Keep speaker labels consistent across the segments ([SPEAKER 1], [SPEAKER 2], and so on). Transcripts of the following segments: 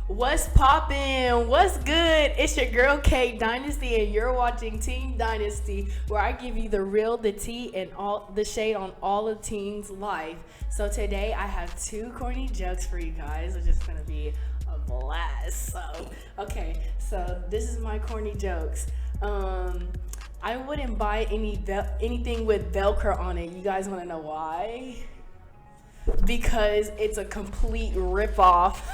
[SPEAKER 1] What's poppin'? What's good? It's your girl K Dynasty, and you're watching Team Dynasty, where I give you the real, the tea, and all the shade on all of teens' life. So today I have two corny jokes for you guys, which is gonna be a blast. So this is my corny jokes. I wouldn't buy anything with Velcro on it. You guys want to know why? Because it's a complete rip-off.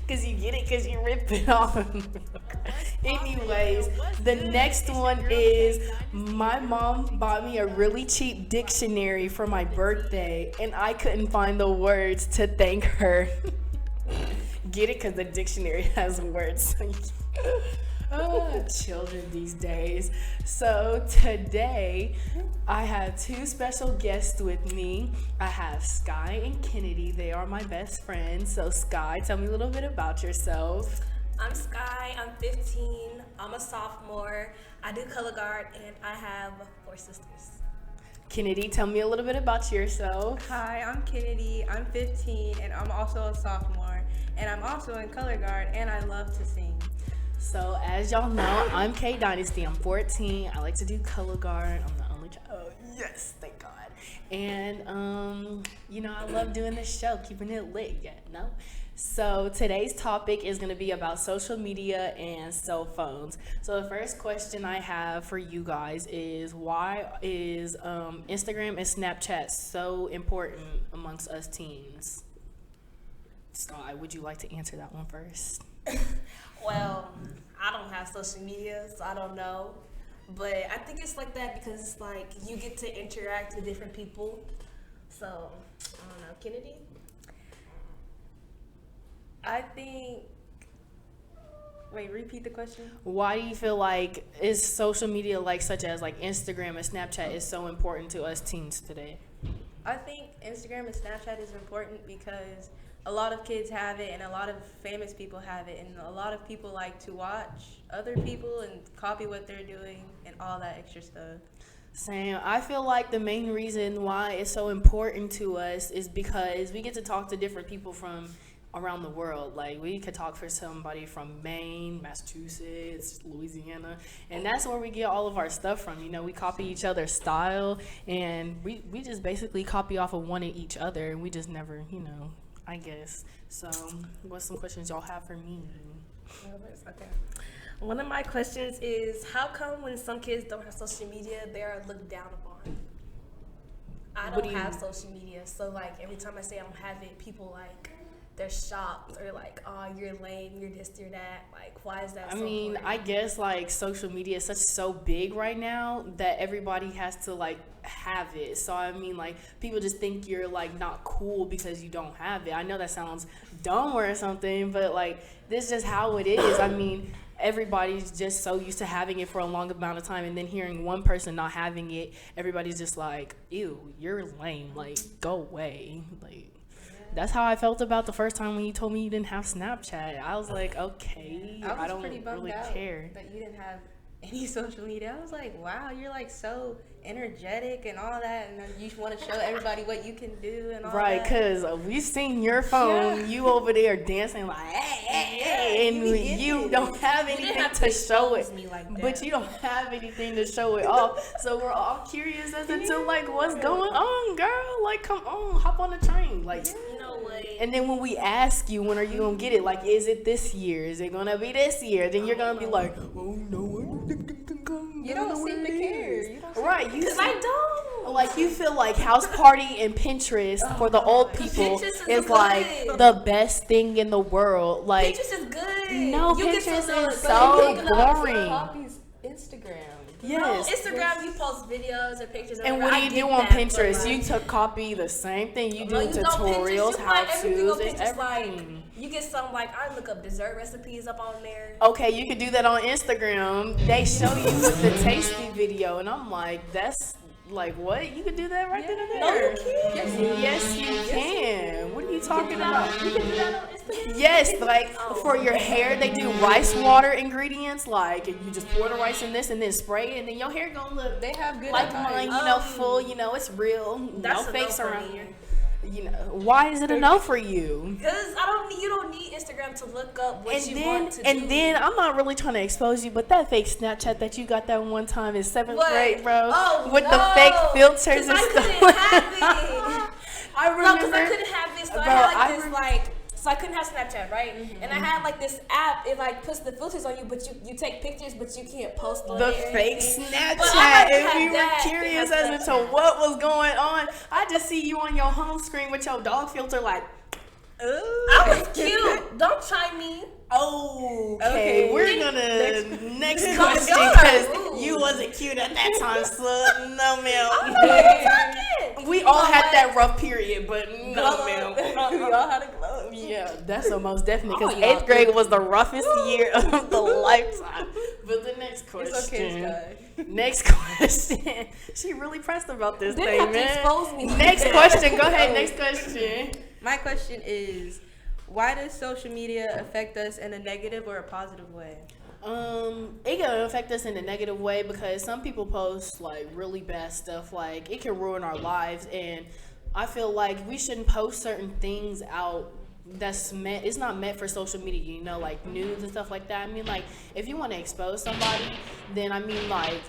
[SPEAKER 1] Because you get it because you rip it off. Anyways, the next one is my mom bought me a really cheap dictionary for my birthday, and I couldn't find the words to thank her. Get it? Because the dictionary has words. Children these days. So today I have two special guests with me. I have Sky and Kennedy. They are my best friends. So Sky, tell me a little bit about yourself.
[SPEAKER 2] I'm Sky. I'm 15. I'm a sophomore. I do color guard, and I have 4 sisters.
[SPEAKER 1] Kennedy, tell me a little bit about yourself.
[SPEAKER 3] Hi, I'm Kennedy. I'm 15, and I'm also a sophomore. And I'm also in color guard, and I love to sing.
[SPEAKER 1] So as y'all know, I'm K Dynasty. I'm 14. I like to do color guard. I'm the only child. Oh, yes, thank God. And I love doing this show, keeping it lit. Yeah, no. So today's topic is going to be about social media and cell phones. So the first question I have for you guys is, why is Instagram and Snapchat so important amongst us teens? Sky, would you like to answer that one first?
[SPEAKER 2] Well, I don't have social media, so I don't know. But I think it's like that because it's like you get to interact with different people. So, I don't know. Kennedy?
[SPEAKER 3] I think. Wait, repeat the question.
[SPEAKER 1] Why do you feel like is social media such as Instagram and Snapchat is so important to us teens today?
[SPEAKER 3] I think Instagram and Snapchat is important because a lot of kids have it and a lot of famous people have it, and a lot of people like to watch other people and copy what they're doing and all that extra stuff.
[SPEAKER 1] Same. I feel like the main reason why it's so important to us is because we get to talk to different people from around the world. Like, we could talk for somebody from Maine, Massachusetts, Louisiana, and that's where we get all of our stuff from. We copy each other's style, and we just basically copy off of one of each other, and we just never, I guess. So, what's some questions y'all have for me?
[SPEAKER 2] Okay. One of my questions is, how come when some kids don't have social media, they are looked down upon? I don't have social media, so every time I say I don't have it, people they're shocked or oh, you're lame, you're this, you're that. Why is that?
[SPEAKER 1] I guess social media is so big right now that everybody has to have it. So people just think you're not cool because you don't have it. I know that sounds dumb or something, but this is just how it is. Everybody's just so used to having it for a long amount of time, and then hearing one person not having it, everybody's just ew, you're lame, go away. That's how I felt about the first time when you told me you didn't have Snapchat. I was like, okay, I don't
[SPEAKER 3] pretty bummed
[SPEAKER 1] really
[SPEAKER 3] out
[SPEAKER 1] care
[SPEAKER 3] that you didn't have any social media. I was like, wow, you're so energetic and all that, and you want to show everybody what you can do and all that.
[SPEAKER 1] Right, because we've seen your phone, you over there dancing hey, and you don't have anything to show it. But you don't have anything to show it off. So we're all curious as to what's going on, girl. Come on, hop on the train. And then when we ask you, when are you going to get it? Is it this year? Is it going to be this year? Then you're going to be oh, no.
[SPEAKER 3] You don't seem to care.
[SPEAKER 1] Right,
[SPEAKER 2] because I don't.
[SPEAKER 1] You feel House Party and Pinterest for the old people is the best thing in the world.
[SPEAKER 2] Pinterest is good.
[SPEAKER 1] No, Pinterest is so boring.
[SPEAKER 3] Instagram.
[SPEAKER 1] Yes.
[SPEAKER 2] No, Instagram, you post videos or pictures.
[SPEAKER 1] And what do you do on Pinterest? You copy the same thing. You do tutorials, how-tos, and everything.
[SPEAKER 2] You get some I look up dessert recipes up on there.
[SPEAKER 1] Okay, you can do that on Instagram. They show you with the tasty video, and I'm that's what? You can do that right then and there.
[SPEAKER 2] No, you can't.
[SPEAKER 1] Yes, you can. What are you talking about?
[SPEAKER 2] You can do that on Instagram.
[SPEAKER 1] Yes, for your hair, they do rice water ingredients. And you just pour the rice in this and then spray it, and then your hair gonna look.
[SPEAKER 3] They have good
[SPEAKER 1] mine, full. It's real.
[SPEAKER 2] That's
[SPEAKER 1] no fakes around
[SPEAKER 2] here.
[SPEAKER 1] You know, why is it a no for you?
[SPEAKER 2] Because you don't need Instagram to look up what you want to do.
[SPEAKER 1] And then I'm not really trying to expose you, but that fake Snapchat that you got that one time in 7th grade, bro, with the fake filters and stuff.
[SPEAKER 2] I couldn't have it.
[SPEAKER 1] I remember.
[SPEAKER 2] Because I couldn't have this. So
[SPEAKER 1] bro,
[SPEAKER 2] I had this so I couldn't have Snapchat, right? Mm-hmm. And I had like this app. It like puts the filters on you, but you take pictures, but you can't post on
[SPEAKER 1] the
[SPEAKER 2] it.
[SPEAKER 1] fake Snapchat. If we were curious as to what was going on, I just see you on your home screen with your dog filter, like. Ooh.
[SPEAKER 2] I was cute. Don't try me.
[SPEAKER 1] Oh, okay. We're gonna next question because you wasn't cute at that time, so no, ma'am. We all had that rough period, but no, ma'am.
[SPEAKER 3] We all had a glow.
[SPEAKER 1] Yeah, that's the most definite because 8th grade was the roughest year of the lifetime. But the next question.
[SPEAKER 3] It's okay, Sky.
[SPEAKER 1] Next question. She really pressed about this
[SPEAKER 2] They
[SPEAKER 1] thing,
[SPEAKER 2] have
[SPEAKER 1] man.
[SPEAKER 2] to expose me.
[SPEAKER 1] Next question. Go ahead. Next question.
[SPEAKER 3] My question is, why does social media affect us in a negative or a positive way?
[SPEAKER 1] It can affect us in a negative way because some people post like really bad stuff. Like it can ruin our lives, and I feel like we shouldn't post certain things out it's not meant for social media, you know, like news and stuff like that. I mean, like if you want to expose somebody, then I mean, like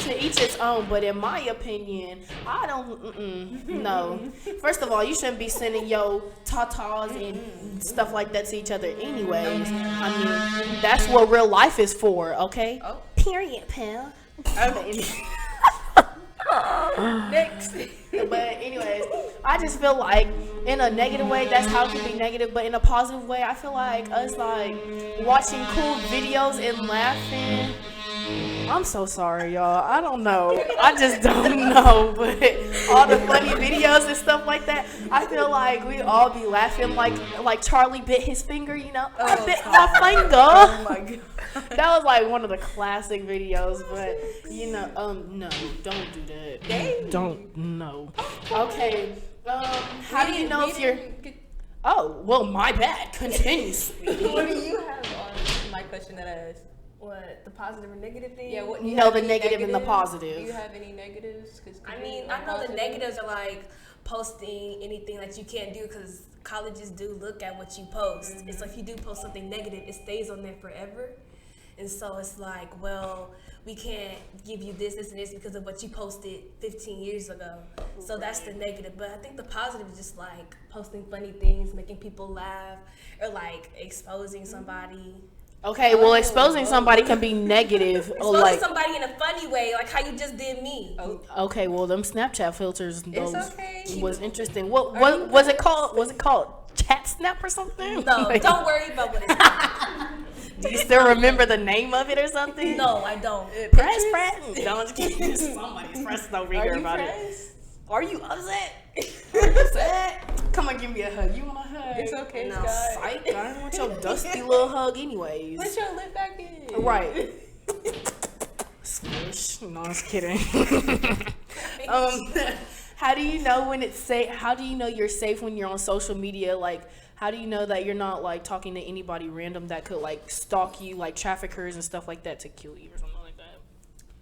[SPEAKER 1] to each its own. But in my opinion, I don't no. First of all, you shouldn't be sending your tatas and stuff like that to each other anyways. I mean, that's what real life is for, okay?
[SPEAKER 3] Oh.
[SPEAKER 1] Period, pal.
[SPEAKER 3] Okay. Next.
[SPEAKER 1] But anyways, I just feel like in a negative way, that's how it can be negative. But in a positive way, I feel like us like watching cool videos and laughing. I'm so sorry, y'all. I don't know. I just don't know. But all the funny videos and stuff like that, I feel like we all be laughing like Charlie bit his finger, you know? I bit my finger.
[SPEAKER 3] Oh my god.
[SPEAKER 1] That was like one of the classic videos, but you know, no, don't do that.
[SPEAKER 3] Dang.
[SPEAKER 1] Don't, no. Okay, how do you know if you're... Oh, well, my bad. Continue.
[SPEAKER 3] What do you have on my question that I asked?
[SPEAKER 2] What, the positive or negative thing?
[SPEAKER 3] Yeah, what,
[SPEAKER 1] No, the negative and the positive.
[SPEAKER 3] Do you have any negatives?
[SPEAKER 2] I mean, I know the negatives are like posting anything that you can't do because colleges do look at what you post. Mm-hmm. And so if you do post something negative, it stays on there forever. And so it's like, well, we can't give you this, and this because of what you posted 15 years ago. So that's the negative. But I think the positive is just like posting funny things, making people laugh, or like exposing somebody.
[SPEAKER 1] Okay, well, exposing somebody can be negative.
[SPEAKER 2] Exposing
[SPEAKER 1] like
[SPEAKER 2] somebody in a funny way, like how you just did me.
[SPEAKER 1] Okay, well, them Snapchat filters, those
[SPEAKER 3] okay.
[SPEAKER 1] was interesting. What was it called? Was it called Chat Snap or something?
[SPEAKER 2] No, don't worry about what it's called.
[SPEAKER 1] Do you still remember the name of it or something?
[SPEAKER 2] No, I don't.
[SPEAKER 1] Press. No, I'm just kidding. Somebody's pressing over here about it. Are you upset? Come on, give me a hug. You want a hug?
[SPEAKER 3] It's okay,
[SPEAKER 1] No,
[SPEAKER 3] Sky.
[SPEAKER 1] psych. I don't want your dusty little hug anyways.
[SPEAKER 3] Put your lip back in.
[SPEAKER 1] Right. Squish. No, I'm just kidding. How do you know when it's safe? How do you know you're safe when you're on social media? Like, how do you know that you're not like talking to anybody random that could like stalk you, like traffickers and stuff like that to kill you or something like that?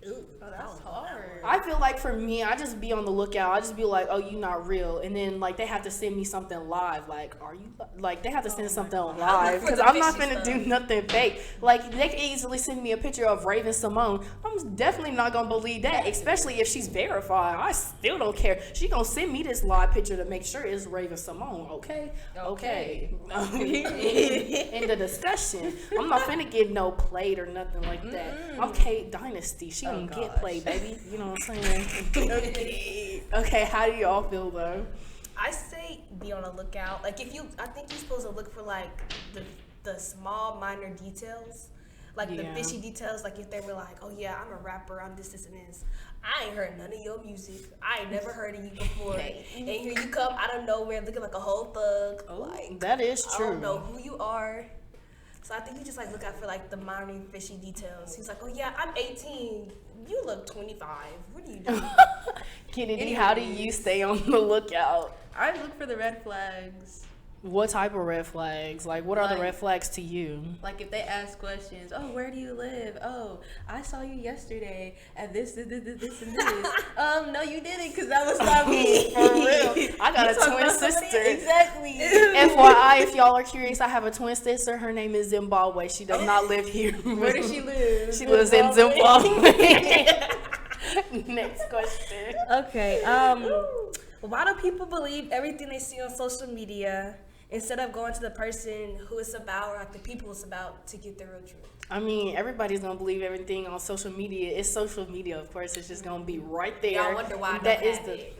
[SPEAKER 3] Ooh, that's hard.
[SPEAKER 1] I feel like for me, I just be on the lookout. I just be like, oh, you not real. And then like they have to send me something live. Like, are you like they have to send something live because I'm not gonna do nothing fake. Like they can easily send me a picture of Raven Simone. I'm definitely not gonna believe that, especially if she's verified. I still don't care. She gonna send me this live picture to make sure it's Raven Simone. Okay. End the discussion. I'm not finna get no played or nothing like that. I'm Dynasty. She gonna get played, baby. You know what I'm saying? Okay, how do y'all feel though?
[SPEAKER 2] I say be on the lookout. Like I think you're supposed to look for like the small minor details, like the fishy details. Like if they were like, oh yeah, I'm a rapper, I'm this and this. I ain't heard none of your music. I ain't never heard of you before. And here you come out of nowhere looking like a whole thug. Like
[SPEAKER 1] that is true.
[SPEAKER 2] I don't know who you are. So I think you just like look out for like the minor fishy details. He's like, oh yeah, I'm 18. You look 25. What are you doing?
[SPEAKER 1] Kennedy, how do you stay on the lookout?
[SPEAKER 3] I look for the red flags.
[SPEAKER 1] What type of red flags? Like, what are the red flags to you?
[SPEAKER 3] Like, if they ask questions, oh, where do you live? Oh, I saw you yesterday at this, and this. No, you didn't, because that was not me.
[SPEAKER 1] For real. I got a twin sister.
[SPEAKER 3] Exactly.
[SPEAKER 1] FYI, if y'all are curious, I have a twin sister. Her name is Zimbabwe. She does not live here.
[SPEAKER 3] Where does she live?
[SPEAKER 1] She lives in Zimbabwe. Next question.
[SPEAKER 2] Okay. Why do people believe everything they see on social media instead of going to the person who it's about or like the people it's about to get the real truth?
[SPEAKER 1] I mean, everybody's gonna believe everything on social media. It's social media, of course. It's just gonna be right there.
[SPEAKER 2] Y'all wonder why I
[SPEAKER 1] that
[SPEAKER 2] don't
[SPEAKER 1] is
[SPEAKER 2] have
[SPEAKER 1] the
[SPEAKER 2] it.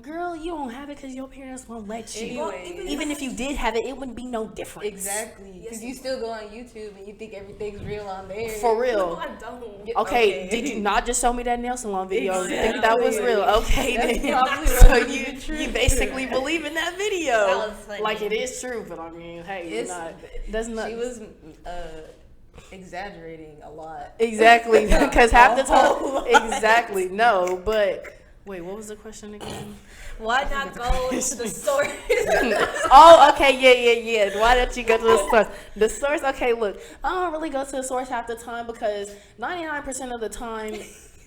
[SPEAKER 1] girl. You don't have it because your parents won't let you.
[SPEAKER 3] Anyways.
[SPEAKER 1] Even if you did have it, it wouldn't be no difference.
[SPEAKER 3] Exactly. Because you still go on YouTube and you think everything's real on there.
[SPEAKER 1] For real.
[SPEAKER 2] No, I don't.
[SPEAKER 1] Okay, did you not just show me that nail salon video?
[SPEAKER 3] Exactly.
[SPEAKER 1] You think that was real? Okay,
[SPEAKER 3] That's
[SPEAKER 1] then.
[SPEAKER 3] probably
[SPEAKER 1] So
[SPEAKER 3] what
[SPEAKER 1] you basically believe in that video.
[SPEAKER 2] That was funny.
[SPEAKER 1] Like, it is true, but I mean, hey, that's not.
[SPEAKER 3] She was exaggerating a lot.
[SPEAKER 1] Exactly, because half the time, exactly, no, but wait, what was the question again?
[SPEAKER 2] Why not go to the source?
[SPEAKER 1] Oh, okay, yeah. Why don't you go to the source? The source, okay, look, I don't really go to the source half the time because 99% of the time,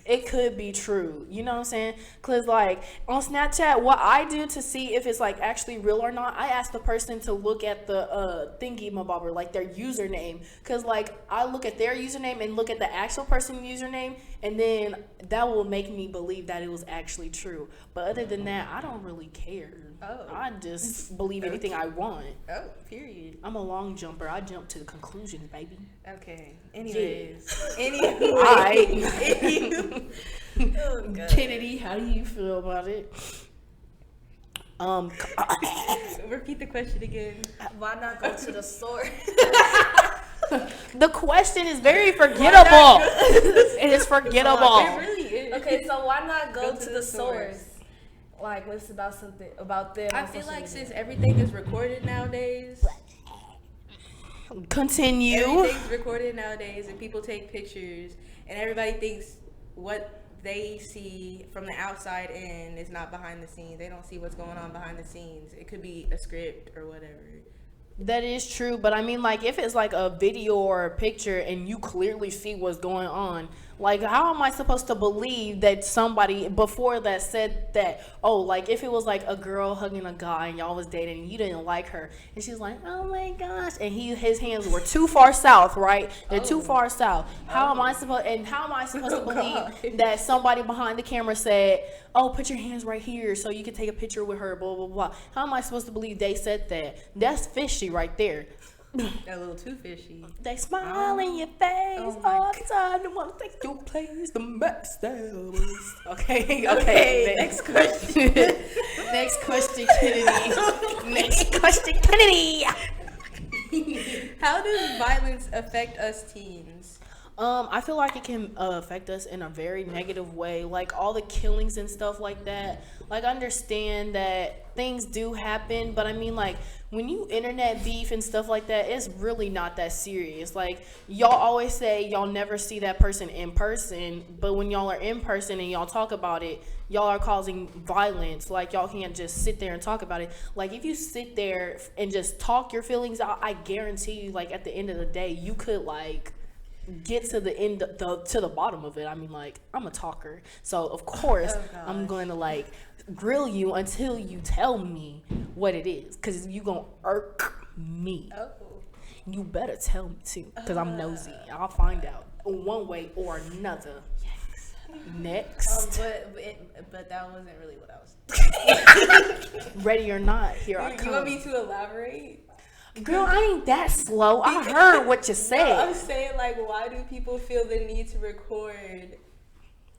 [SPEAKER 1] it could be true. You know what I'm saying? Because, like, on Snapchat, what I do to see if it's, like, actually real or not, I ask the person to look at the thingy-mabobber, like, their username. Because, like, I look at their username and look at the actual person's username, and then that will make me believe that it was actually true. But other than that, I don't really care.
[SPEAKER 3] Oh.
[SPEAKER 1] I just believe anything I want.
[SPEAKER 3] Oh, period.
[SPEAKER 1] I'm a long jumper. I jump to the conclusions, baby.
[SPEAKER 3] Okay. Anyways.
[SPEAKER 1] Alright.
[SPEAKER 2] Oh, God.
[SPEAKER 1] Kennedy, how do you feel about it?
[SPEAKER 3] Repeat the question again.
[SPEAKER 2] Why not go to the source?
[SPEAKER 1] The question is very forgettable. It is forgettable.
[SPEAKER 3] It really is.
[SPEAKER 2] Okay, so why not go to the source? Like, when it's about something about them.
[SPEAKER 3] I
[SPEAKER 2] on
[SPEAKER 3] feel
[SPEAKER 2] social
[SPEAKER 3] like
[SPEAKER 2] media.
[SPEAKER 3] since everything is recorded nowadays,
[SPEAKER 1] Continue.
[SPEAKER 3] everything's recorded nowadays, and people take pictures, and everybody thinks what they see from the outside in is not behind the scenes. They don't see what's going on behind the scenes. It could be a script or whatever.
[SPEAKER 1] That is true, but I mean, like, if it's like a video or a picture and you clearly see what's going on, like, how am I supposed to believe that somebody before that said that, oh, like, if it was like a girl hugging a guy and y'all was dating and you didn't like her, and she's like, oh my gosh, and his hands were too far south, right? They're too far south. How am I supposed to believe that somebody behind the camera said, oh, put your hands right here so you can take a picture with her, blah, blah, blah. How am I supposed to believe they said that? That's fishy right there.
[SPEAKER 3] A little too fishy.
[SPEAKER 1] They smile in your face all the time. They want to take your place, the backstabbers. Okay. Next question. Next question, Kennedy. Next question, Kennedy.
[SPEAKER 3] How does violence affect us teens?
[SPEAKER 1] I feel like it can affect us in a very negative way. Like, all the killings and stuff like that. Like, I understand that things do happen, but I mean, like, when you internet beef and stuff like that, it's really not that serious. Like, y'all always say y'all never see that person in person, but when y'all are in person and y'all talk about it, y'all are causing violence. Like, y'all can't just sit there and talk about it. Like, if you sit there and just talk your feelings out, I guarantee you, like, at the end of the day, you could, like, get to the end to the bottom of it. I mean, like, I'm a talker, so of course I'm going to, like, grill you until you tell me what it is, because you gonna irk me. You better tell me too, because I'm nosy. I'll find out one way or another. Next.
[SPEAKER 3] But that wasn't really what I was
[SPEAKER 1] Ready or not, here I come.
[SPEAKER 3] You want me to elaborate?
[SPEAKER 1] Girl, I ain't that slow. I heard what you said.
[SPEAKER 3] No, I'm saying, like, why do people feel the need to record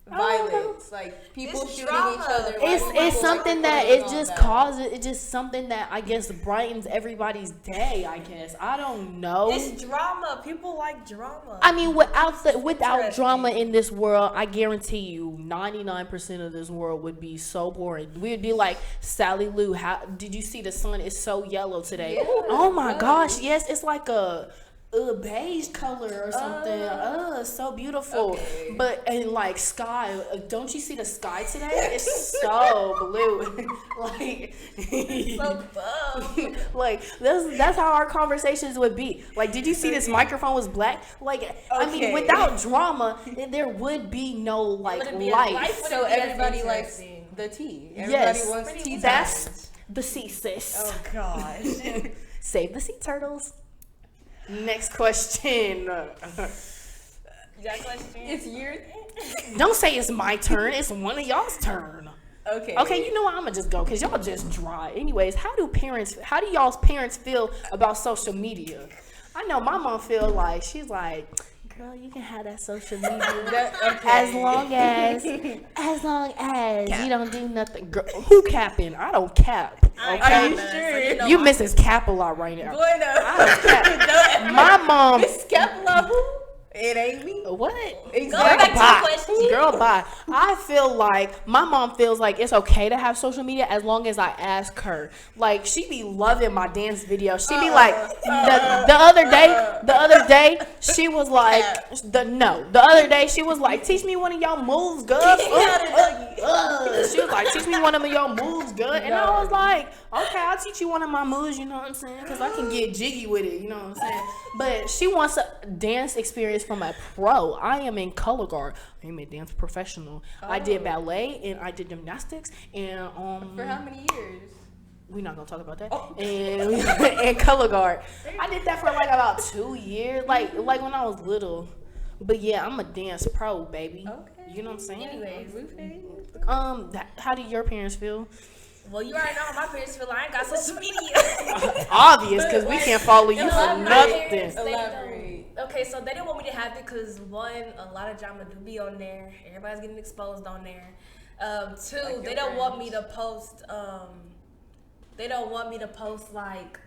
[SPEAKER 3] violence? Like, people
[SPEAKER 2] It's
[SPEAKER 3] shooting
[SPEAKER 2] drama.
[SPEAKER 3] each other.
[SPEAKER 1] It's something that it just causes. It's just something that I guess brightens everybody's day. I guess I don't know.
[SPEAKER 2] It's drama. People like drama.
[SPEAKER 1] I mean, without
[SPEAKER 2] Interesting.
[SPEAKER 1] drama in this world, I guarantee you, 99% of this world would be so boring. We'd be like, Sally Lou, how did you see the sun is so yellow today?
[SPEAKER 3] Yeah,
[SPEAKER 1] Oh my gosh, yes, it's like a beige color or something. So beautiful.
[SPEAKER 3] Okay.
[SPEAKER 1] But and like sky, don't you see the sky today? It's so blue. Like
[SPEAKER 2] So bum.
[SPEAKER 1] like that's how our conversations would be. Like, did you see this microphone was black? Like, I mean,
[SPEAKER 3] Okay.
[SPEAKER 1] without drama, there would be no like
[SPEAKER 2] Wouldn't be a
[SPEAKER 1] life.
[SPEAKER 2] life.
[SPEAKER 3] So
[SPEAKER 2] Wouldn't be as
[SPEAKER 3] everybody likes
[SPEAKER 2] interesting.
[SPEAKER 3] the tea. Everybody
[SPEAKER 1] Yes.
[SPEAKER 3] wants
[SPEAKER 2] Pretty
[SPEAKER 3] tea
[SPEAKER 2] much.
[SPEAKER 1] That's
[SPEAKER 3] times.
[SPEAKER 1] the sea, sis.
[SPEAKER 3] Oh gosh.
[SPEAKER 1] Save the sea turtles. Next question.
[SPEAKER 2] You got a question?
[SPEAKER 3] It's your
[SPEAKER 1] Don't say it's my turn. It's one of y'all's turn.
[SPEAKER 3] okay.
[SPEAKER 1] Okay, you know what? I'm gonna just go because y'all just dry. Anyways, how do y'all's parents feel about social media? I know my mom feel like she's like, girl, you can have that social media as long as you don't do nothing. Girl, who capping? I don't cap.
[SPEAKER 2] I
[SPEAKER 1] Okay,
[SPEAKER 3] Are you
[SPEAKER 2] So
[SPEAKER 3] sure?
[SPEAKER 2] know
[SPEAKER 1] you
[SPEAKER 2] my-
[SPEAKER 1] Mrs. Cap a lot right now.
[SPEAKER 3] Boy, no.
[SPEAKER 1] I don't cap. My mom.
[SPEAKER 3] Miss Scapula, who? It ain't me.
[SPEAKER 1] What?
[SPEAKER 2] Go back to the
[SPEAKER 1] Bye.
[SPEAKER 2] question.
[SPEAKER 1] Girl, bye. I feel like my mom feels like it's okay to have social media as long as I ask her. Like, she be loving my dance videos. She be like, the other day, she was like, the other day she was like, teach me one of y'all moves, girl. She was like, teach me one of y'all moves, girl. And I was like, okay, I'll teach you one of my moves, you know what I'm saying? Because I can get jiggy with it, you know what I'm saying? But she wants a dance experience from a pro. I am in color guard. I'm a dance professional. I did ballet and I did gymnastics and
[SPEAKER 3] For how many years?
[SPEAKER 1] we're not gonna talk about that. And color guard. I did that for like about 2 years, like when I was little. But yeah, I'm a dance pro, baby.
[SPEAKER 3] Okay.
[SPEAKER 1] You know what I'm saying?
[SPEAKER 2] Anyways.
[SPEAKER 1] How do your parents feel?
[SPEAKER 2] Well, you already know how my parents feel. I ain't got social media.
[SPEAKER 1] Obvious, because we can't follow you for
[SPEAKER 2] Elaborate.
[SPEAKER 1] nothing.
[SPEAKER 2] They don't-
[SPEAKER 3] Elaborate.
[SPEAKER 2] Okay, so they didn't want me to have it because one, a lot of drama do be on there. Everybody's getting exposed on there. Two,
[SPEAKER 3] Like
[SPEAKER 2] they
[SPEAKER 3] your
[SPEAKER 2] don't want
[SPEAKER 3] friends.
[SPEAKER 2] me to post. They don't want me to post like,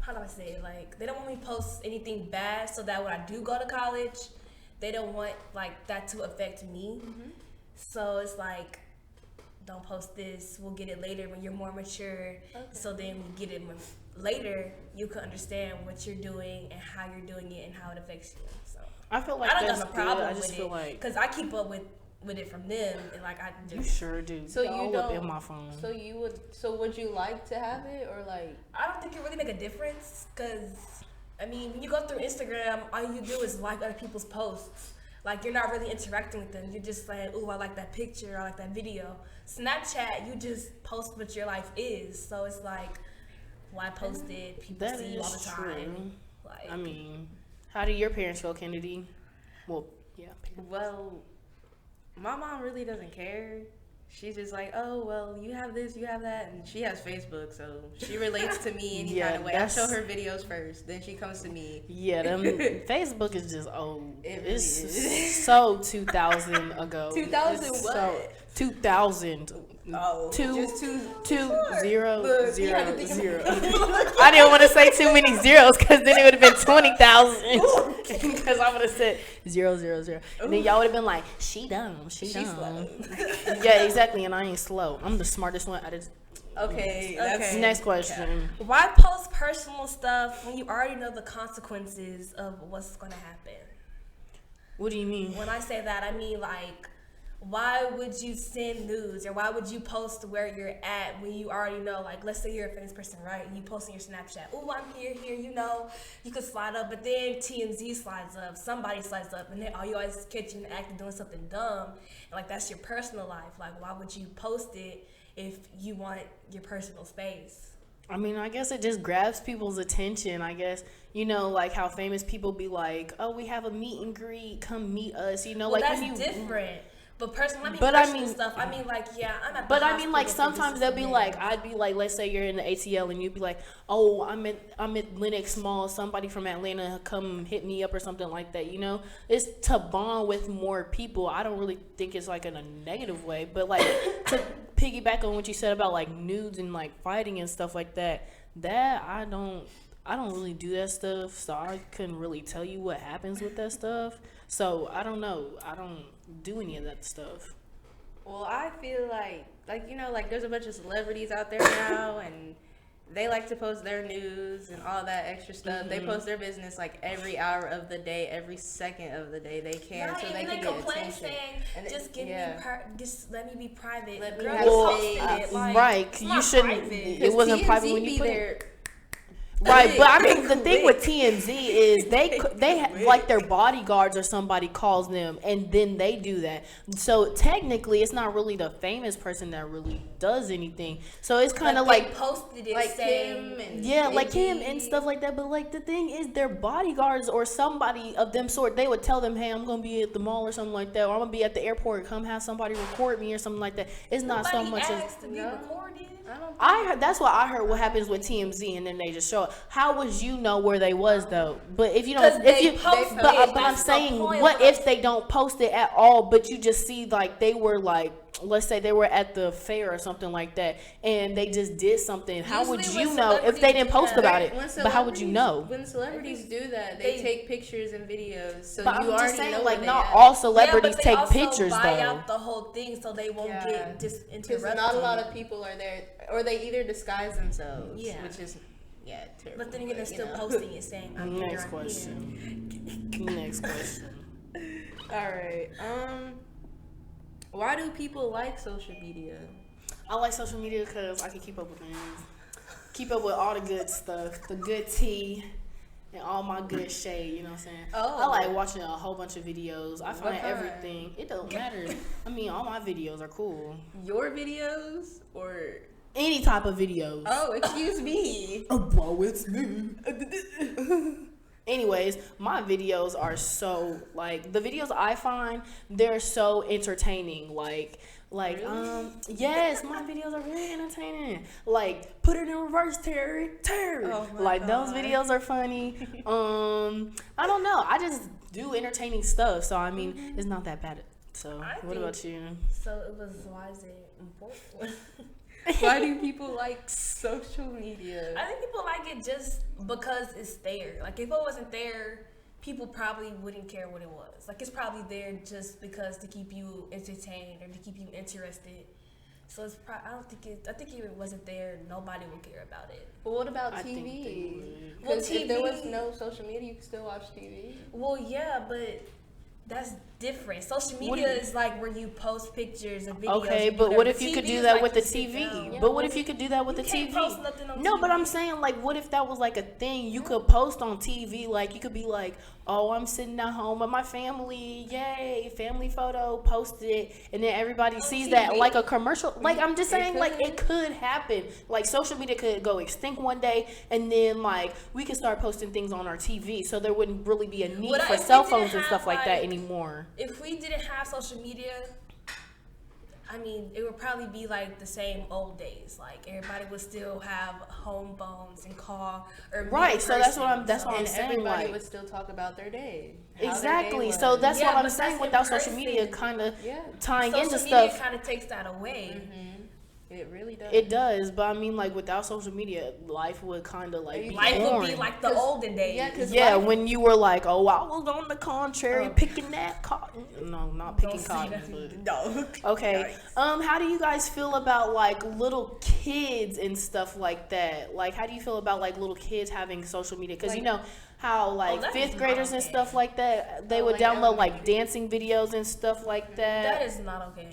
[SPEAKER 2] how do I say it? Like, they don't want me to post anything bad, so that when I do go to college, they don't want like that to affect me. So it's like, don't post this. We'll get it later when you're more mature. So then we get it later. You can understand what you're doing and how you're doing it and how it affects you. So
[SPEAKER 1] I feel like
[SPEAKER 2] I don't
[SPEAKER 1] that's
[SPEAKER 2] have a
[SPEAKER 1] good.
[SPEAKER 2] problem
[SPEAKER 1] I just
[SPEAKER 2] with
[SPEAKER 1] feel
[SPEAKER 2] it
[SPEAKER 1] like
[SPEAKER 2] because I keep up with it from them and like I
[SPEAKER 1] you
[SPEAKER 2] just
[SPEAKER 1] sure do.
[SPEAKER 3] So you
[SPEAKER 1] All up
[SPEAKER 3] don't-
[SPEAKER 1] in my phone.
[SPEAKER 3] So would you like to have it or like?
[SPEAKER 2] I don't think it really make a difference because I mean when you go through Instagram, all you do is like other people's posts. Like you're not really interacting with them. You're just like, ooh, I like that picture, I like that video. Snapchat, you just post what your life is. So it's like, why post it? People
[SPEAKER 1] That
[SPEAKER 2] see you all
[SPEAKER 1] is
[SPEAKER 2] the time.
[SPEAKER 1] true.
[SPEAKER 2] Like,
[SPEAKER 1] I mean, how do your parents feel, Kennedy? Well, yeah.
[SPEAKER 3] Well, my mom really doesn't care. She's just like, oh, well, you have this, you have that. And she has Facebook, so she relates to me any
[SPEAKER 1] Yeah,
[SPEAKER 3] kind of way. I
[SPEAKER 1] that's-
[SPEAKER 3] show her videos first, then she comes to me.
[SPEAKER 1] Yeah, them Facebook is just old.
[SPEAKER 3] It really
[SPEAKER 1] It's
[SPEAKER 3] is.
[SPEAKER 1] so 2000 ago.
[SPEAKER 3] 2000
[SPEAKER 1] It's
[SPEAKER 3] what?
[SPEAKER 1] So 2000.
[SPEAKER 3] Oh, just two.
[SPEAKER 1] 0
[SPEAKER 3] Look,
[SPEAKER 1] 0
[SPEAKER 3] you had to think of-
[SPEAKER 1] 0. I didn't want to say too many zeros because then it would have been 20,000. Because I would have said 0 0 0. And then y'all would have been like, she dumb, she
[SPEAKER 3] She's
[SPEAKER 1] dumb.
[SPEAKER 3] slow.
[SPEAKER 1] Yeah, exactly. And I ain't slow. I'm the smartest one.
[SPEAKER 3] Okay, that's
[SPEAKER 1] Next question.
[SPEAKER 2] why post personal stuff when you already know the consequences of what's going to happen?
[SPEAKER 1] What do you mean?
[SPEAKER 2] When I say that, I mean like, why would you send nudes or why would you post where you're at when you already know? Like, let's say you're a famous person, right? And you post on your Snapchat, oh, I'm here, you know, you could slide up, but then TMZ slides up, somebody slides up, and then all you always catch you in the act of doing something dumb, and like that's your personal life. Like, why would you post it if you want your personal space?
[SPEAKER 1] I mean, I guess it just grabs people's attention. I guess, you know, like how famous people be like, oh, we have a meet and greet, come meet us, you know,
[SPEAKER 2] Well,
[SPEAKER 1] like
[SPEAKER 2] that's
[SPEAKER 1] when you
[SPEAKER 2] different. But personal,
[SPEAKER 1] But I
[SPEAKER 2] personal
[SPEAKER 1] mean-
[SPEAKER 2] stuff. I mean, like, yeah, I'm at.
[SPEAKER 1] But
[SPEAKER 2] the
[SPEAKER 1] I mean, like
[SPEAKER 2] hospital for
[SPEAKER 1] sometimes
[SPEAKER 2] this
[SPEAKER 1] they'll be
[SPEAKER 2] and
[SPEAKER 1] like,
[SPEAKER 2] that.
[SPEAKER 1] I'd be like, let's say you're in the ATL and you'd be like, oh, I'm at Lenox Mall. Somebody from Atlanta come hit me up or something like that. You know, it's to bond with more people. I don't really think it's like in a negative way, but like to piggyback on what you said about like nudes and like fighting and stuff like that. That I don't really do that stuff, so I couldn't really tell you what happens with that stuff. So I don't know. I don't do any of that stuff.
[SPEAKER 3] Well, I feel like you know, like there's a bunch of celebrities out there now, and they like to post their news and all that extra stuff. They post their business like every hour of the day, every second of the day they can,
[SPEAKER 2] Right,
[SPEAKER 3] so they
[SPEAKER 2] and
[SPEAKER 3] can
[SPEAKER 2] they
[SPEAKER 3] get
[SPEAKER 2] complain
[SPEAKER 3] attention.
[SPEAKER 2] saying,
[SPEAKER 3] And
[SPEAKER 2] just give me, just let me be private.
[SPEAKER 3] Let me
[SPEAKER 2] Girl,
[SPEAKER 3] have
[SPEAKER 2] you
[SPEAKER 3] space.
[SPEAKER 2] posted it. Like,
[SPEAKER 1] Right,
[SPEAKER 2] it's
[SPEAKER 1] you
[SPEAKER 2] not
[SPEAKER 1] shouldn't.
[SPEAKER 2] private.
[SPEAKER 1] It wasn't
[SPEAKER 3] TMZ
[SPEAKER 1] private when you
[SPEAKER 3] be
[SPEAKER 1] put
[SPEAKER 3] there.
[SPEAKER 1] it. Right, but I mean, the
[SPEAKER 3] Quick.
[SPEAKER 1] thing with TMZ is they like their bodyguards or somebody calls them, and then they do that. So technically, it's not really the famous person that really does anything. So it's kind of
[SPEAKER 2] Like,
[SPEAKER 1] like
[SPEAKER 2] they posted it
[SPEAKER 3] Like
[SPEAKER 2] saying,
[SPEAKER 3] Kim and
[SPEAKER 1] yeah, like
[SPEAKER 3] Iggy.
[SPEAKER 1] him and stuff like that. But like the thing is, their bodyguards or somebody of them sort, they would tell them, "Hey, I'm gonna be at the mall or something like that, or I'm gonna be at the airport. Come have somebody record me or something like that." It's not so
[SPEAKER 2] nobody
[SPEAKER 1] much as
[SPEAKER 2] asked to be
[SPEAKER 3] No.
[SPEAKER 2] recorded.
[SPEAKER 1] I heard. That's what I heard. What happens with TMZ, and then they just show it. How would you know where they was though? But if you
[SPEAKER 2] 'Cause
[SPEAKER 1] don't,
[SPEAKER 2] they
[SPEAKER 1] if you,
[SPEAKER 2] post
[SPEAKER 1] but,
[SPEAKER 2] it,
[SPEAKER 1] but I'm
[SPEAKER 2] that's the
[SPEAKER 1] saying,
[SPEAKER 2] point
[SPEAKER 1] what
[SPEAKER 2] of
[SPEAKER 1] if they don't post it at all? But you just see like they were like, let's say they were at the fair or something like that, and they just did something. How would
[SPEAKER 2] Usually
[SPEAKER 1] you
[SPEAKER 2] when
[SPEAKER 1] know if they
[SPEAKER 2] celebrities
[SPEAKER 1] didn't
[SPEAKER 2] do
[SPEAKER 1] post
[SPEAKER 2] that,
[SPEAKER 1] about it?
[SPEAKER 3] When
[SPEAKER 1] But how would you know?
[SPEAKER 3] When celebrities do that,
[SPEAKER 2] They-
[SPEAKER 3] they take pictures and videos, so
[SPEAKER 1] But
[SPEAKER 3] you
[SPEAKER 1] I'm
[SPEAKER 3] already
[SPEAKER 1] just saying,
[SPEAKER 3] know
[SPEAKER 1] like,
[SPEAKER 3] where they
[SPEAKER 1] not
[SPEAKER 3] at.
[SPEAKER 1] all celebrities
[SPEAKER 2] yeah, but
[SPEAKER 1] take
[SPEAKER 2] they also
[SPEAKER 1] pictures
[SPEAKER 2] buy
[SPEAKER 1] though.
[SPEAKER 2] out the whole thing so they won't get
[SPEAKER 3] Because
[SPEAKER 2] interrupted.
[SPEAKER 3] not a lot of people are there, or they either disguise themselves,
[SPEAKER 2] Yeah.
[SPEAKER 3] which is terrible.
[SPEAKER 2] But then again, they're
[SPEAKER 3] you
[SPEAKER 2] still
[SPEAKER 3] know.
[SPEAKER 2] posting it saying, I'm here,
[SPEAKER 1] Next
[SPEAKER 2] I'm
[SPEAKER 1] question. Next question.
[SPEAKER 3] All right. Why do people like social media?
[SPEAKER 1] I like social media because I can keep up with things. Keep up with all the good stuff, the good tea, and all my good shade, you know what I'm saying?
[SPEAKER 3] Oh.
[SPEAKER 1] I like watching a whole bunch of videos. I find
[SPEAKER 3] kind?
[SPEAKER 1] everything. It don't matter. I mean, all my videos are cool.
[SPEAKER 3] Your videos or
[SPEAKER 1] Any type of videos.
[SPEAKER 3] oh, excuse me.
[SPEAKER 1] Bro, it's me. Anyways, my videos are so like the videos I find they're so entertaining. Like
[SPEAKER 3] Really?
[SPEAKER 1] yes, my videos are really entertaining. Like put it in reverse, Terry.
[SPEAKER 3] Oh my
[SPEAKER 1] Like those
[SPEAKER 3] God.
[SPEAKER 1] videos are funny. I don't know. I just do entertaining stuff, so I mean it's not that bad. So
[SPEAKER 2] I
[SPEAKER 1] what
[SPEAKER 2] think-
[SPEAKER 1] about you?
[SPEAKER 2] So it was, why is it important?
[SPEAKER 3] Why do people like social media?
[SPEAKER 2] I think people like it just because it's there. Like if it wasn't there, people probably wouldn't care what it was. Like it's probably there just because to keep you entertained or to keep you interested. So it's I think if it wasn't there, nobody would care about it.
[SPEAKER 3] But what about
[SPEAKER 1] I think they
[SPEAKER 3] TV?
[SPEAKER 1] would.
[SPEAKER 2] Well,
[SPEAKER 3] Because if there was
[SPEAKER 2] TV
[SPEAKER 3] no social media, you could still watch TV.
[SPEAKER 2] Well, yeah, but that's different. Social
[SPEAKER 1] What do
[SPEAKER 2] media
[SPEAKER 1] you-
[SPEAKER 2] is like where you post pictures and videos.
[SPEAKER 1] Okay,
[SPEAKER 2] and
[SPEAKER 1] but what
[SPEAKER 2] whatever.
[SPEAKER 1] if you could
[SPEAKER 2] TV
[SPEAKER 1] do
[SPEAKER 2] is
[SPEAKER 1] that
[SPEAKER 2] like
[SPEAKER 1] with the
[SPEAKER 2] you sit
[SPEAKER 1] TV?
[SPEAKER 2] down.
[SPEAKER 1] But what if you could do that with
[SPEAKER 2] You
[SPEAKER 1] the
[SPEAKER 2] can't
[SPEAKER 1] TV?
[SPEAKER 2] post nothing on
[SPEAKER 1] No, but
[SPEAKER 2] TV.
[SPEAKER 1] I'm saying like, what if that was like a thing you could post on TV? Like you could be like, oh, I'm sitting at home with my family, yay, family photo, post it, and then everybody sees that
[SPEAKER 2] TV?
[SPEAKER 1] like a commercial. Like I'm just
[SPEAKER 3] It
[SPEAKER 1] saying, like
[SPEAKER 3] could.
[SPEAKER 1] it could happen. Like social media could go extinct one day, and then like we could start posting things on our TV, so there wouldn't really be a need
[SPEAKER 2] What
[SPEAKER 1] for
[SPEAKER 2] if we
[SPEAKER 1] cell
[SPEAKER 2] didn't
[SPEAKER 1] phones and
[SPEAKER 2] have,
[SPEAKER 1] stuff like that
[SPEAKER 2] like-
[SPEAKER 1] anymore.
[SPEAKER 2] If we didn't have social media, I mean, it would probably be like the same old days. Like everybody would still have home phones and call or meet
[SPEAKER 1] Right,
[SPEAKER 2] in
[SPEAKER 1] so that's what
[SPEAKER 2] person.
[SPEAKER 1] I'm- that's what I'm
[SPEAKER 3] And
[SPEAKER 1] saying,
[SPEAKER 3] everybody
[SPEAKER 1] like-
[SPEAKER 3] would still talk about their day. how their day
[SPEAKER 1] Exactly.
[SPEAKER 3] was.
[SPEAKER 1] So that's
[SPEAKER 2] Yeah,
[SPEAKER 1] what I'm
[SPEAKER 2] but
[SPEAKER 1] saying.
[SPEAKER 2] that's
[SPEAKER 1] Without
[SPEAKER 2] in
[SPEAKER 1] social media,
[SPEAKER 2] person.
[SPEAKER 1] kind of
[SPEAKER 3] Yeah,
[SPEAKER 1] tying
[SPEAKER 2] Social
[SPEAKER 1] into
[SPEAKER 2] media
[SPEAKER 1] stuff.
[SPEAKER 2] kind of takes that away.
[SPEAKER 3] it really does.
[SPEAKER 1] It does, but I mean, like without social media, life would kind of like be
[SPEAKER 2] Life
[SPEAKER 1] boring.
[SPEAKER 2] would be like the
[SPEAKER 3] 'Cause-
[SPEAKER 2] olden days.
[SPEAKER 3] yeah, 'cause
[SPEAKER 1] Yeah,
[SPEAKER 3] life-
[SPEAKER 1] when you were like, oh, I was on the contrary
[SPEAKER 2] Oh.
[SPEAKER 1] picking that cotton. No, not picking
[SPEAKER 2] Don't say
[SPEAKER 1] cotton,
[SPEAKER 2] that.
[SPEAKER 1] but
[SPEAKER 3] no.
[SPEAKER 1] okay. How do you guys feel about like little kids and stuff like that? Like, how do you feel about like little kids having social media? Because you know how like
[SPEAKER 2] that
[SPEAKER 1] fifth
[SPEAKER 2] is
[SPEAKER 1] graders
[SPEAKER 2] not
[SPEAKER 1] and
[SPEAKER 2] okay.
[SPEAKER 1] stuff like that, they
[SPEAKER 3] Oh,
[SPEAKER 1] would
[SPEAKER 3] like
[SPEAKER 1] download like
[SPEAKER 3] elementary.
[SPEAKER 1] dancing videos and stuff like
[SPEAKER 2] That is not okay.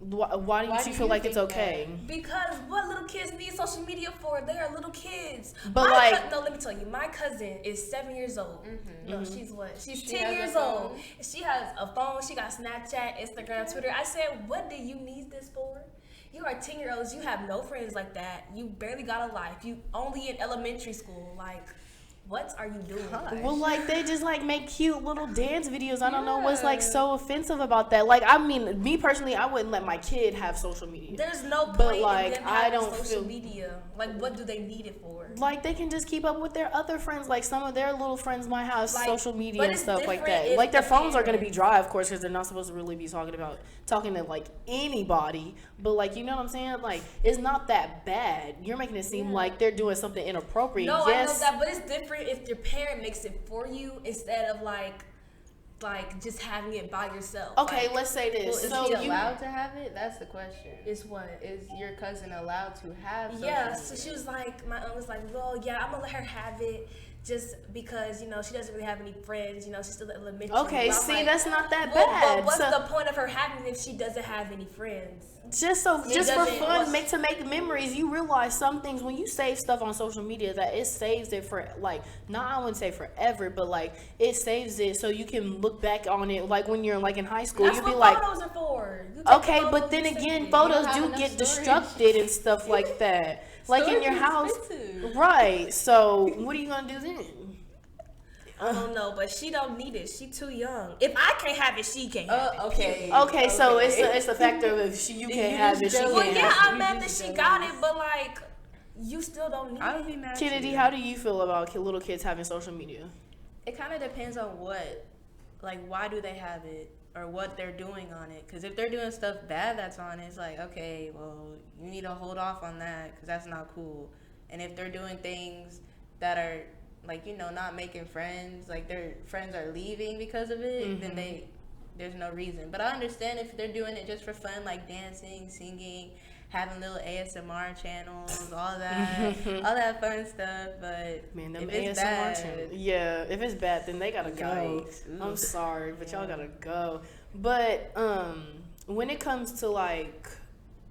[SPEAKER 1] Why don't
[SPEAKER 3] Why
[SPEAKER 1] you
[SPEAKER 3] do
[SPEAKER 1] feel
[SPEAKER 3] you
[SPEAKER 1] like it's
[SPEAKER 3] think
[SPEAKER 1] okay?
[SPEAKER 2] Because what little kids need social media for? They are little kids.
[SPEAKER 1] But,
[SPEAKER 2] My
[SPEAKER 1] like-
[SPEAKER 2] no, let me tell you, my cousin is 7 years old. No, she's what? She's
[SPEAKER 3] She
[SPEAKER 2] 10
[SPEAKER 3] has a
[SPEAKER 2] years
[SPEAKER 3] phone.
[SPEAKER 2] old. She has a phone. She got Snapchat, Instagram, Twitter. I said, what do you need this for? You are 10-year-olds. You have no friends like that. You barely got a life. You only in elementary school. Like, what are you doing?
[SPEAKER 1] Well, like they just like make cute little dance videos. I don't know what's like so offensive about that. Like, I mean, me personally, I wouldn't let my kid have social media.
[SPEAKER 2] There's no point
[SPEAKER 1] But, like,
[SPEAKER 2] in them
[SPEAKER 1] I
[SPEAKER 2] having
[SPEAKER 1] don't
[SPEAKER 2] social
[SPEAKER 1] feel-
[SPEAKER 2] media. Like, what do they need it for?
[SPEAKER 1] Like they can just keep up with their other friends. Like some of their little friends might have
[SPEAKER 2] Like,
[SPEAKER 1] social media
[SPEAKER 2] but
[SPEAKER 1] and
[SPEAKER 2] it's
[SPEAKER 1] stuff like
[SPEAKER 2] different
[SPEAKER 1] that.
[SPEAKER 2] if
[SPEAKER 1] Like their
[SPEAKER 2] the
[SPEAKER 1] phones are gonna be
[SPEAKER 2] parents-
[SPEAKER 1] dry, of course, because they're not supposed to really be talking to like anybody. But like you know what I'm saying? Like it's not that bad. You're making it seem like they're doing something inappropriate.
[SPEAKER 2] No,
[SPEAKER 1] Yes.
[SPEAKER 2] I know that, but it's different if your parent makes it for you instead of like like just having it by yourself.
[SPEAKER 1] Okay,
[SPEAKER 2] like,
[SPEAKER 1] let's say this.
[SPEAKER 3] Well, is he allowed to have it? That's the question.
[SPEAKER 2] Is what?
[SPEAKER 3] Is your cousin allowed to have social
[SPEAKER 2] Yeah,
[SPEAKER 3] media?
[SPEAKER 2] so she was like, my aunt was like, well, yeah, I'm gonna let her have it just because, you know, she doesn't really have any friends, you know, she's still elementary.
[SPEAKER 1] Okay,
[SPEAKER 2] But I'm
[SPEAKER 1] see,
[SPEAKER 2] like,
[SPEAKER 1] that's not that
[SPEAKER 2] well,
[SPEAKER 1] bad.
[SPEAKER 2] but what's
[SPEAKER 1] So-
[SPEAKER 2] the point of her having it if she doesn't have any friends?
[SPEAKER 1] just for
[SPEAKER 2] doesn't-
[SPEAKER 1] fun, to make memories. You realize some things when you save stuff on social media that it saves it for like, not I wouldn't say forever, but like it saves it so you can look back on it like when you're like in high school.
[SPEAKER 2] That's
[SPEAKER 1] you'd be
[SPEAKER 2] what
[SPEAKER 1] like,
[SPEAKER 2] photos are for. You take
[SPEAKER 1] okay,
[SPEAKER 2] photos,
[SPEAKER 1] but then
[SPEAKER 2] you save
[SPEAKER 1] again,
[SPEAKER 2] it.
[SPEAKER 1] photos
[SPEAKER 3] have
[SPEAKER 1] do
[SPEAKER 3] enough
[SPEAKER 1] get
[SPEAKER 3] storage.
[SPEAKER 1] destructed and stuff like that. Like in your
[SPEAKER 3] Storage is
[SPEAKER 1] house,
[SPEAKER 3] expensive.
[SPEAKER 1] right? So what are you gonna do then?
[SPEAKER 2] I don't know, but she don't need it. She too young. If I can't have it, she can't have it.
[SPEAKER 3] Okay.
[SPEAKER 1] Okay, so it's a factor of if you can't have it, she
[SPEAKER 3] just
[SPEAKER 1] can't
[SPEAKER 2] Well,
[SPEAKER 3] jealous.
[SPEAKER 2] yeah,
[SPEAKER 1] have it.
[SPEAKER 2] I'm mad that she got it, but like, you still don't need
[SPEAKER 3] I
[SPEAKER 2] it.
[SPEAKER 3] would be mad.
[SPEAKER 1] Kennedy,
[SPEAKER 3] too.
[SPEAKER 1] how do you feel about little kids having social media?
[SPEAKER 3] It kind of depends on what, like, why do they have it or what they're doing on it. Because if they're doing stuff bad that's on it, it's like, okay, well, you need to hold off on that because that's not cool. And if they're doing things that are, like, you know, not making friends, like their friends are leaving because of it, then there's no reason. But I understand if they're doing it just for fun, like dancing, singing, having little ASMR channels, all that fun stuff. But
[SPEAKER 1] Man, them
[SPEAKER 3] if it's
[SPEAKER 1] ASMR
[SPEAKER 3] bad,
[SPEAKER 1] channels. Yeah, if it's bad, then they gotta go.
[SPEAKER 3] Yikes.
[SPEAKER 1] I'm
[SPEAKER 3] Ooh.
[SPEAKER 1] sorry, but y'all gotta go. But when it comes to like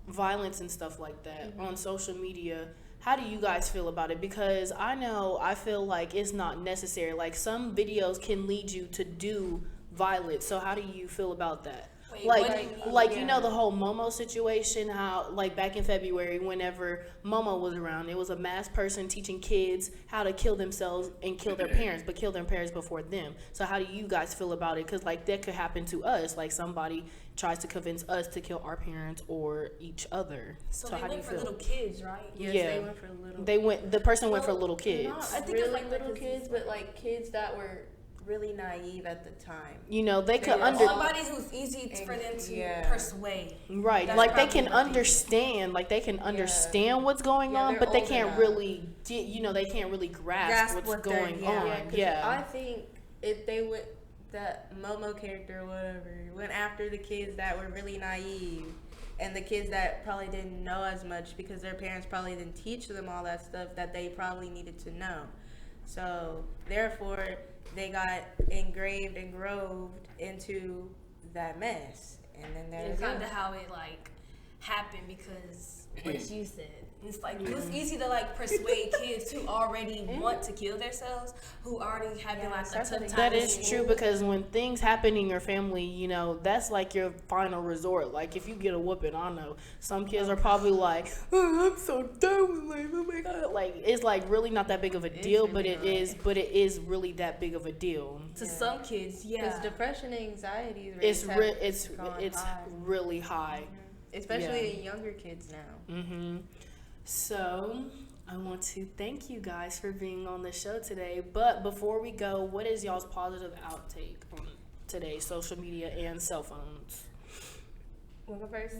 [SPEAKER 1] violence and stuff like that on social media, how do you guys feel about it? Because I feel like it's not necessary. Like some videos can lead you to do violence. So how do you feel about that?
[SPEAKER 2] Wait,
[SPEAKER 1] Like,
[SPEAKER 2] what do you mean?
[SPEAKER 1] like you know the whole Momo situation, how like back in February, whenever Momo was around, it was a mass person teaching kids how to kill themselves and kill their parents, but kill their parents before them. So how do you guys feel about it? Because like that could happen to us. Like somebody tries to convince us to kill our parents or each other.
[SPEAKER 2] So they
[SPEAKER 1] how do you
[SPEAKER 2] went for
[SPEAKER 1] feel?
[SPEAKER 2] little kids, right?
[SPEAKER 3] yes,
[SPEAKER 1] Yeah.
[SPEAKER 3] they went for little.
[SPEAKER 1] The person went for
[SPEAKER 3] Well,
[SPEAKER 1] little kids.
[SPEAKER 3] Not
[SPEAKER 2] I think
[SPEAKER 3] really
[SPEAKER 2] it's like
[SPEAKER 3] little
[SPEAKER 2] because
[SPEAKER 3] kids, but like kids that were really naive at the time.
[SPEAKER 1] You know, they could
[SPEAKER 3] Yeah.
[SPEAKER 1] under
[SPEAKER 2] Somebody who's easy for them to
[SPEAKER 3] Yeah.
[SPEAKER 2] persuade.
[SPEAKER 1] right,
[SPEAKER 2] That's
[SPEAKER 1] like they
[SPEAKER 2] probably
[SPEAKER 1] can
[SPEAKER 2] what they did.
[SPEAKER 1] understand, like they can understand what's going
[SPEAKER 3] Yeah,
[SPEAKER 1] on,
[SPEAKER 3] they're
[SPEAKER 1] but they
[SPEAKER 3] old
[SPEAKER 1] can't
[SPEAKER 3] enough.
[SPEAKER 1] really get, you know, they can't really grasp what's
[SPEAKER 2] what they're-
[SPEAKER 1] going
[SPEAKER 2] yeah.
[SPEAKER 1] on.
[SPEAKER 3] 'Cause
[SPEAKER 1] Yeah.
[SPEAKER 3] I think if they went, that Momo character or whatever went after the kids that were really naive and the kids that probably didn't know as much because their parents probably didn't teach them all that stuff that they probably needed to know. So therefore they got engraved and groved into that mess. And then
[SPEAKER 2] It's
[SPEAKER 3] there's
[SPEAKER 2] kind of how it like happened because what you said. It's like it was easy to like persuade kids who already want to kill themselves, who already having like a tough time.
[SPEAKER 1] That
[SPEAKER 2] in
[SPEAKER 1] is
[SPEAKER 2] school.
[SPEAKER 1] true because when things happen in your family, you know, that's like your final resort. Like if you get a whooping, I know some kids are probably like, oh, I'm so done with life. Oh my god! Like it's like really not that big of a deal, but it is. But it is really that big of a deal.
[SPEAKER 2] To some kids, yeah.
[SPEAKER 3] because depression and anxiety is
[SPEAKER 1] It's it's
[SPEAKER 3] high.
[SPEAKER 1] really high.
[SPEAKER 3] Especially in younger kids now.
[SPEAKER 1] Mm-hmm. So I want to thank you guys for being on the show today. But before we go, what is y'all's positive outtake on today's social media and cell phones?
[SPEAKER 3] Wanna go first?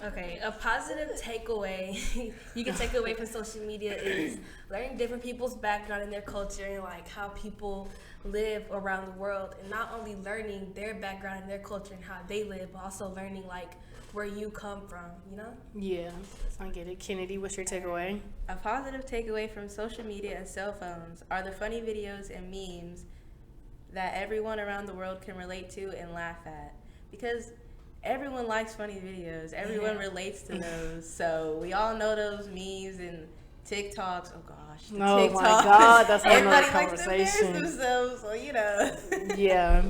[SPEAKER 2] Okay, a positive takeaway you can take away from social media is learning different people's background and their culture and like how people live around the world, and not only learning their background and their culture and how they live, but also learning like where you come from, you know?
[SPEAKER 1] Yeah, I get it. Kennedy, what's your takeaway?
[SPEAKER 3] A positive takeaway from social media and cell phones are the funny videos and memes that everyone around the world can relate to and laugh at. Because everyone likes funny videos. Everyone relates to those. So we all know those memes and TikToks. Oh gosh. the
[SPEAKER 1] Oh my
[SPEAKER 3] TikToks.
[SPEAKER 1] God, that's another
[SPEAKER 3] Everybody likes to
[SPEAKER 1] conversation.
[SPEAKER 3] embarrass themselves, so you know.
[SPEAKER 1] Yeah.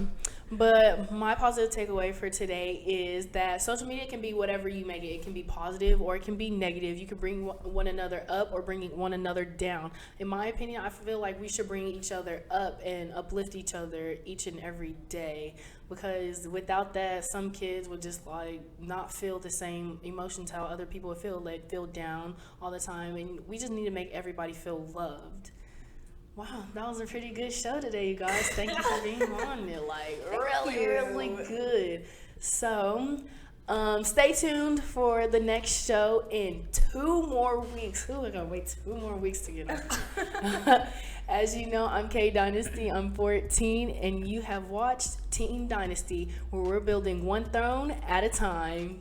[SPEAKER 1] But my positive takeaway for today is that social media can be whatever you make it. It can be positive or it can be negative. You can bring one another up or bring one another down. In my opinion, I feel like we should bring each other up and uplift each other each and every day, because without that, some kids would just like not feel the same emotions how other people would feel. They'd feel down all the time, and we just need to make everybody feel loved. Wow, that was a pretty good show today, you guys. Thank you for being on it. Like, really good. So, Stay tuned for the next show in 2 more weeks. Who are gonna wait 2 more weeks to get on? As you know, I'm K Dynasty. I'm 14, and you have watched Teen Dynasty, where we're building one throne at a time.